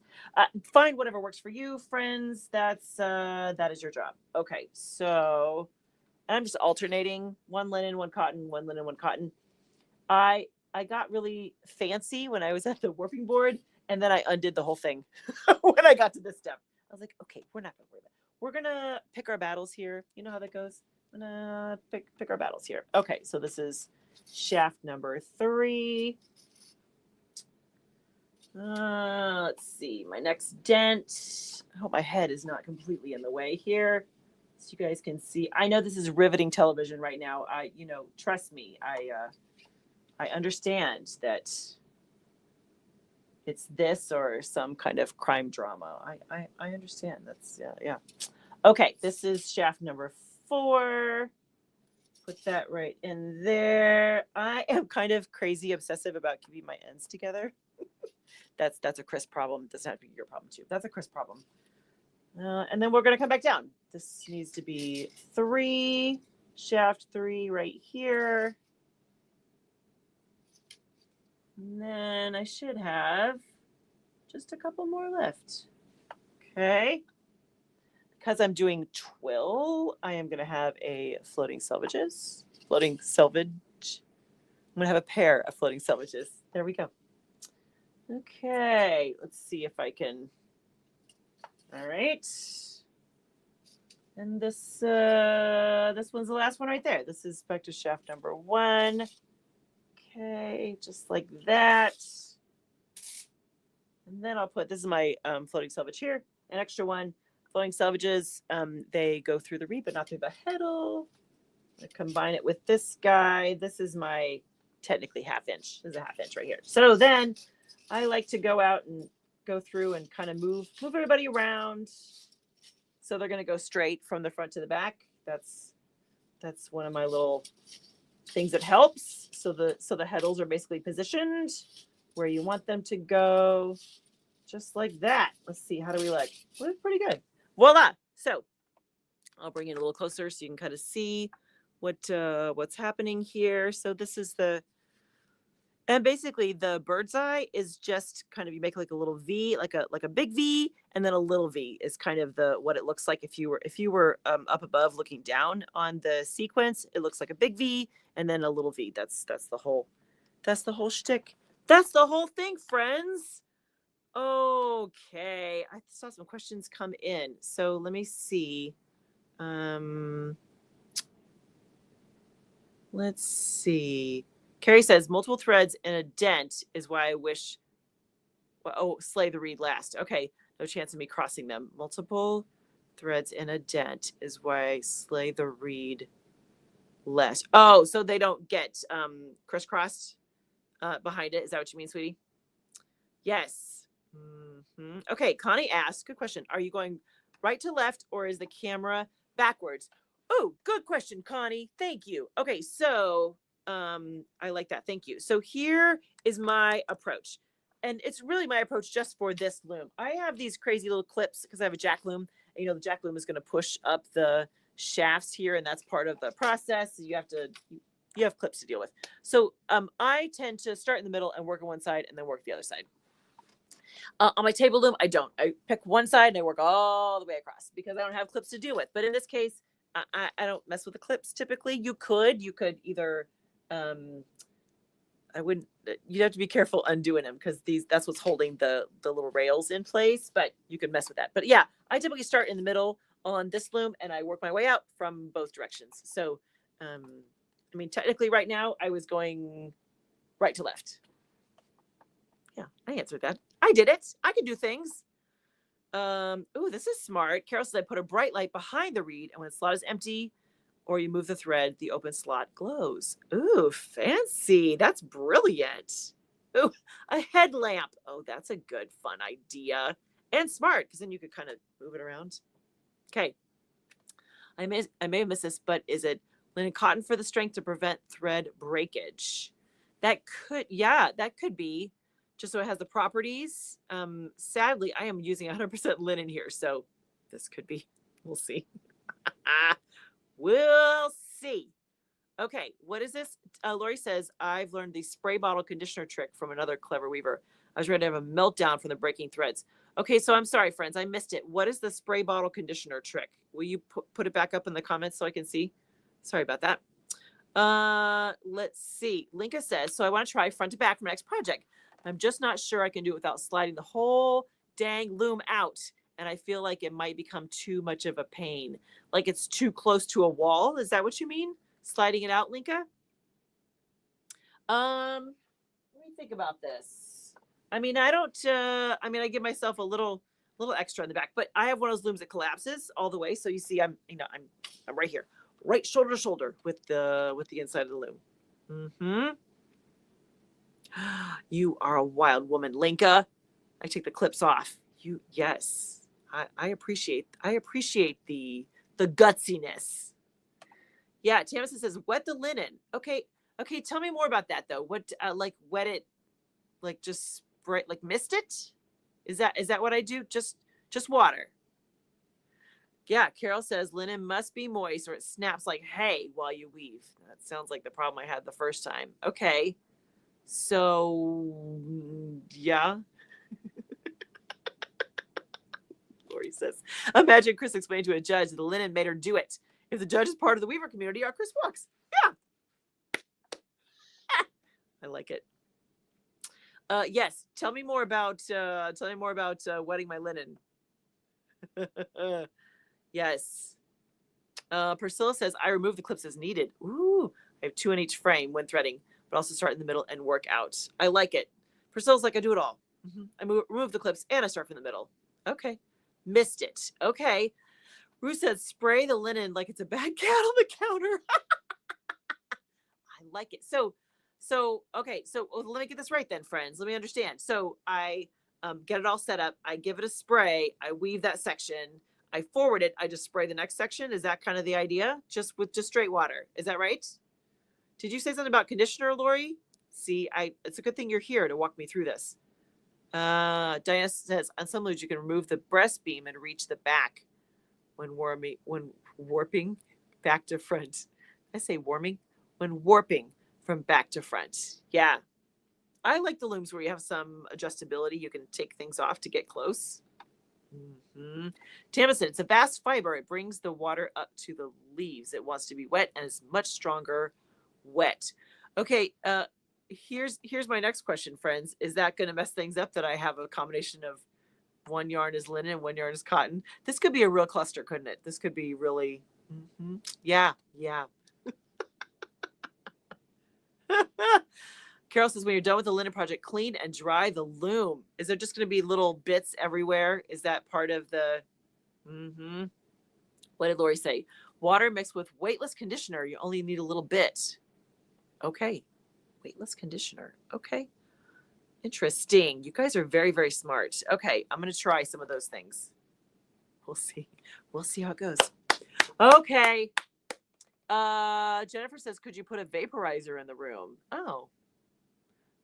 Find whatever works for you, friends. That is your job. Okay, so I'm just alternating 1 linen, 1 cotton, 1 linen, 1 cotton. I got really fancy when I was at the warping board, and then I undid the whole thing when I got to this step. I was like, okay, we're not going to worry about it. We're going to pick our battles here. You know how that goes? I'm going to pick our battles here. Okay, so this is shaft number 3. Let's see, my next dent. I hope my head is not completely in the way here, so you guys can see. I know this is riveting television right now. Trust me. I understand that it's this or some kind of crime drama. I understand. That's yeah. Okay, this is shaft number 4. Put that right in there. I am kind of crazy obsessive about keeping my ends together. That's a Chris problem. It doesn't have to be your problem too. That's a Chris problem. And then we're going to come back down. This needs to be 3, shaft 3 right here. And then I should have just a couple more left. Okay. Because I'm doing twill, I am going to have a floating selvage. I'm going to have a pair of floating selvages. There we go. Okay. Let's see if I can. All right. And this one's the last one right there. This is back to shaft number 1. Okay, just like that. And then I'll put, this is my floating selvage here, an extra one. Floating selvages, they go through the reed, but not through the heddle. I'm gonna combine it with this guy. This is my technically 1/2 inch. This is a 1/2 inch right here. So then I like to go out and go through and kind of move everybody around. So they're gonna go straight from the front to the back. That's one of my little things that helps. So the heddles are basically positioned where you want them to go, just like that. Let's see, how do we look? We look pretty good. Voila. So I'll bring it a little closer so you can kind of see what's happening here. So this is and basically the bird's eye is just kind of, you make like a little V, like a big V, and then a little V is kind of what it looks like if you were up above looking down on the sequence. It looks like a big V and then a little V. That's the whole shtick. That's the whole thing, friends. Okay, I saw some questions come in, so let me see. Let's see. Carrie says multiple threads in a dent is why I wish. Slay the reed last. Okay, no chance of me crossing them. Multiple threads in a dent is why I slay the reed last. Oh, so they don't get crisscrossed behind it. Is that what you mean, sweetie? Yes. Mm-hmm. Okay, Connie asked, good question. Are you going right to left or is the camera backwards? Oh, good question, Connie. Thank you. Okay, so I like that. Thank you. So here is my approach. and it's really my approach just for this loom. I have these crazy little clips because I have a jack loom. And, the jack loom is going to push up the shafts here, and that's part of the process. You have clips to deal with. So I tend to start in the middle and work on one side and then work the other side. On my table loom, I don't. I pick one side and I work all the way across because I don't have clips to deal with. But in this case, I don't mess with the clips typically. You could either, you'd have to be careful undoing them because that's what's holding the little rails in place, but you could mess with that. But yeah, I typically start in the middle on this loom and I work my way out from both directions. So, technically right now I was going right to left. Yeah, I answered that. I did it. I can do things. This is smart. Carol says I put a bright light behind the reed, and when the slot is empty or you move the thread, the open slot glows. Ooh, fancy. That's brilliant. Ooh, a headlamp. Oh, that's a good, fun idea. And smart, because then you could kind of move it around. Okay. I may have missed this, but is it linen cotton for the strength to prevent thread breakage? That could be. Just so it has the properties. Sadly, I am using 100% linen here, so this could be. We'll see. We'll see. Okay, what is this? Lori says, I've learned the spray bottle conditioner trick from another clever weaver. I was ready to have a meltdown from the breaking threads. Okay, so I'm sorry, friends. I missed it. What is the spray bottle conditioner trick? Will you put it back up in the comments so I can see? Sorry about that. Let's see. Linka says, so I want to try front to back for my next project. I'm just not sure I can do it without sliding the whole dang loom out. And I feel like it might become too much of a pain. Like it's too close to a wall. Is that what you mean? Sliding it out, Linka? Let me think about this. I give myself a little extra in the back, but I have one of those looms that collapses all the way. So you see, I'm right here, right shoulder to shoulder with the inside of the loom. Mm-hmm. You are a wild woman, Linka. I take the clips off. Yes. I appreciate the gutsiness. Yeah, Tamasa says wet the linen. Okay, tell me more about that though. What wet it, like just spray, like mist it? Is that what I do? Just water. Yeah, Carol says linen must be moist or it snaps like hay while you weave. That sounds like the problem I had the first time. Okay. So, yeah. Lori says, imagine Chris explained to a judge that the linen made her do it. If the judge is part of the weaver community, our Chris walks. Yeah. I like it. Yes. Tell me more about wetting my linen. Yes. Priscilla says, I remove the clips as needed. Ooh, I have 2 in each frame when threading, but also start in the middle and work out. I like it. Priscilla's like, I do it all. Mm-hmm. I remove the clips and I start from the middle. Okay. Missed it. Okay. Ruth says, spray the linen like it's a bad cat on the counter. I like it. So okay. So let me get this right then, friends. Let me understand. So I get it all set up. I give it a spray. I weave that section. I forward it. I just spray the next section. Is that kind of the idea? Just straight water. Is that right? Did you say something about conditioner, Lori? See, it's a good thing you're here to walk me through this. Diana says, on some looms you can remove the breast beam and reach the back when warping back to front. I say warming? When warping from back to front. Yeah. I like the looms where you have some adjustability. You can take things off to get close. Mm-hmm. Tamison, it's a vast fiber. It brings the water up to the leaves. It wants to be wet and is much stronger wet. Okay, here's my next question, friends. Is that going to mess things up that I have a combination of one yarn is linen and one yarn is cotton? This could be a real cluster, couldn't it? This could be really, yeah. Carol says, when you're done with the linen project, clean and dry the loom. Is there just going to be little bits everywhere? Is that part of the, What did Lori say? Water mixed with weightless conditioner. You only need a little bit. Okay. Weightless conditioner. Okay. Interesting. You guys are very, very smart. Okay. I'm going to try some of those things. We'll see. We'll see how it goes. Okay. Jennifer says, could you put a vaporizer in the room? Oh.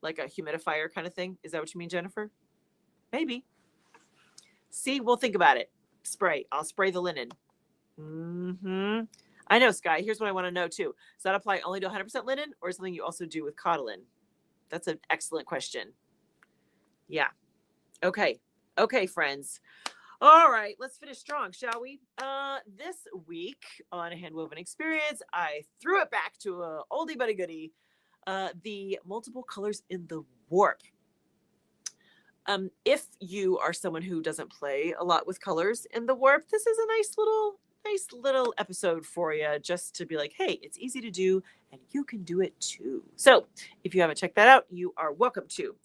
like a humidifier kind of thing. Is that what you mean, Jennifer? Maybe. See, we'll think about it. Spray. I'll spray the linen. I know, Sky. Here's what I want to know too. Does that apply only to 100% linen, or something you also do with cotton? That's an excellent question. Yeah. Okay. Okay, friends. All right, let's finish strong, shall we? This week on Handwoven Experience, I threw it back to a oldie but a goodie, the multiple colors in the warp. If you are someone who doesn't play a lot with colors in the warp, this is a nice little episode for you, just to be like, hey, it's easy to do and you can do it too. So if you haven't checked that out, you are welcome to.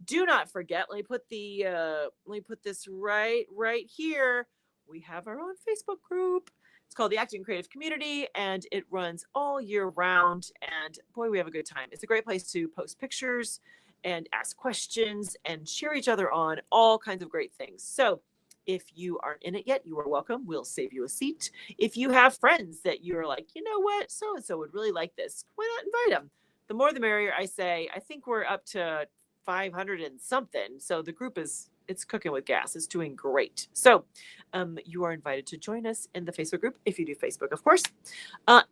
Do not forget, let me put this right here. We have our own Facebook group. It's called the Acting Creative Community, and it runs all year round. And boy, we have a good time. It's a great place to post pictures and ask questions and cheer each other on, all kinds of great things. So if you aren't in it yet, you are welcome. We'll save you a seat. If you have friends that you're like, you know what, so-and-so would really like this, why not invite them? The more the merrier, I say. I think we're up to 500 and something. So the group it's cooking with gas. It's doing great. So you are invited to join us in the Facebook group if you do Facebook, of course.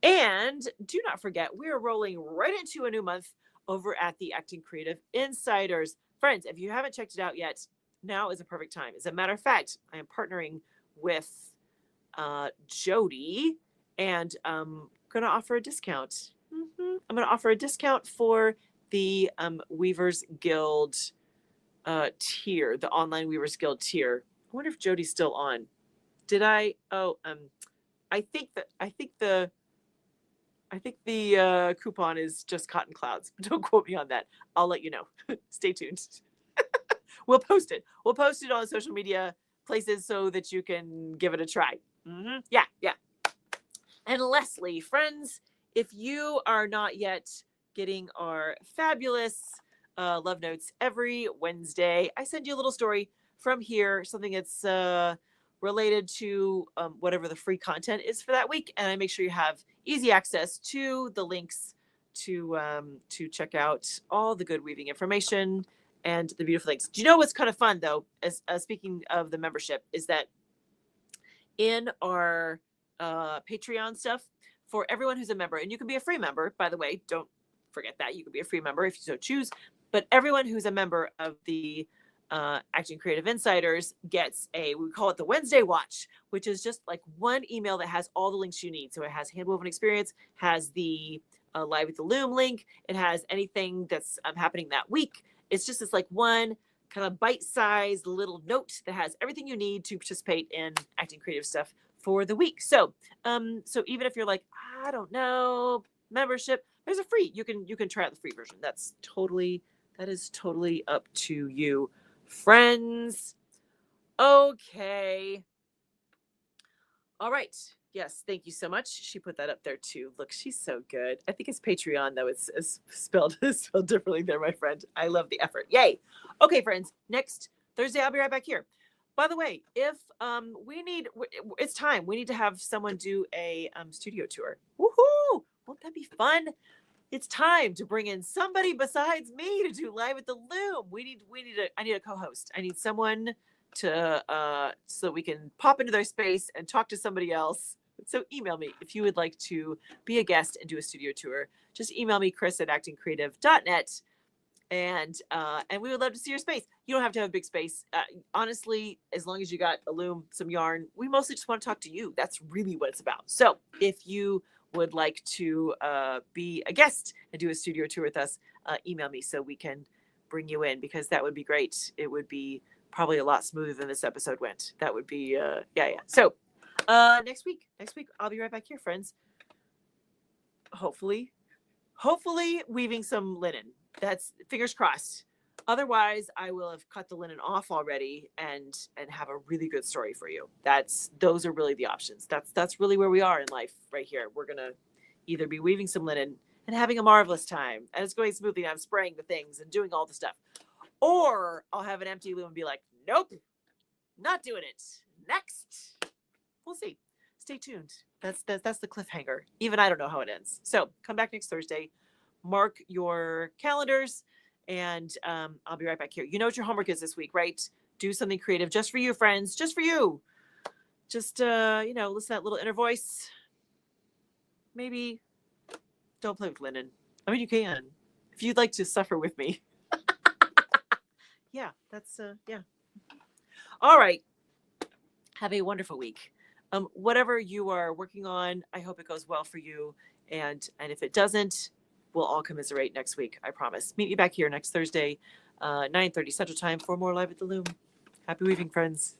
And do not forget, we are rolling right into a new month over at the Acting Creative Insiders. Friends, if you haven't checked it out yet, now is a perfect time. As a matter of fact, I am partnering with Jody, and I'm going to offer a discount. I'm going to offer a discount for the Weavers Guild tier, the online Weavers Guild tier. I wonder if Jody's still on. Did I? Oh, I think the coupon is just Cotton Clouds. Don't quote me on that. I'll let you know. Stay tuned. We'll post it. We'll post it on social media places so that you can give it a try. Yeah. And Leslie, friends, if you are not yet getting our fabulous love notes every Wednesday, I send you a little story from here, something that's related to whatever the free content is for that week, and I make sure you have easy access to the links to check out all the good weaving information and the beautiful things. Do you know what's kind of fun though? As speaking of the membership, is that in our Patreon stuff for everyone who's a member, and you can be a free member, by the way. Don't forget that you can be a free member if you so choose. But everyone who's a member of the Acting Creative Insiders gets we call it the Wednesday Watch, which is just like one email that has all the links you need. So it has Handwoven Experience, has the Live with the Loom link, it has anything that's happening that week. It's just this like one kind of bite-sized little note that has everything you need to participate in Acting Creative stuff for the week. So even if you're like, I don't know, membership, there's a free. You can try out the free version. That is totally up to you, friends. Okay. All right. Yes, thank you so much. She put that up there too. Look, she's so good. I think it's Patreon though. It's spelled differently there, my friend. I love the effort. Yay. Okay, friends. Next Thursday, I'll be right back here. By the way, if it's time. We need to have someone do a studio tour. Woohoo! Won't that be fun? It's time to bring in somebody besides me to do Live at the Loom. I need a co-host. I need someone to so we can pop into their space and talk to somebody else. So email me if you would like to be a guest and do a studio tour. Just email me, chris@actingcreative.net. And we would love to see your space. You don't have to have a big space. Honestly, as long as you got a loom, some yarn, we mostly just want to talk to you. That's really what it's about. So if you would like to be a guest and do a studio tour with us, email me so we can bring you in, because that would be great. It would be probably a lot smoother than this episode went. That would be, yeah. So next week, I'll be right back here, friends. Hopefully weaving some linen. That's fingers crossed. Otherwise, I will have cut the linen off already and have a really good story for you. Those are really the options. That's really where we are in life right here. We're gonna either be weaving some linen and having a marvelous time, and it's going smoothly, and I'm spraying the things and doing all the stuff, or I'll have an empty loom and be like, nope, not doing it. Next, we'll see. Stay tuned. That's the cliffhanger. Even I don't know how it ends. So come back next Thursday. Mark your calendars And I'll be right back here. You know what your homework is this week, right? Do something creative just for you, friends, just for you. Just, listen to that little inner voice. Maybe don't play with linen. I mean, you can if you'd like to suffer with me. Yeah, that's, yeah. All right. Have a wonderful week. Whatever you are working on, I hope it goes well for you. And if it doesn't, we'll all commiserate next week. I promise. Meet me back here next Thursday, 9:30 Central Time for more Live at the Loom. Happy weaving, friends.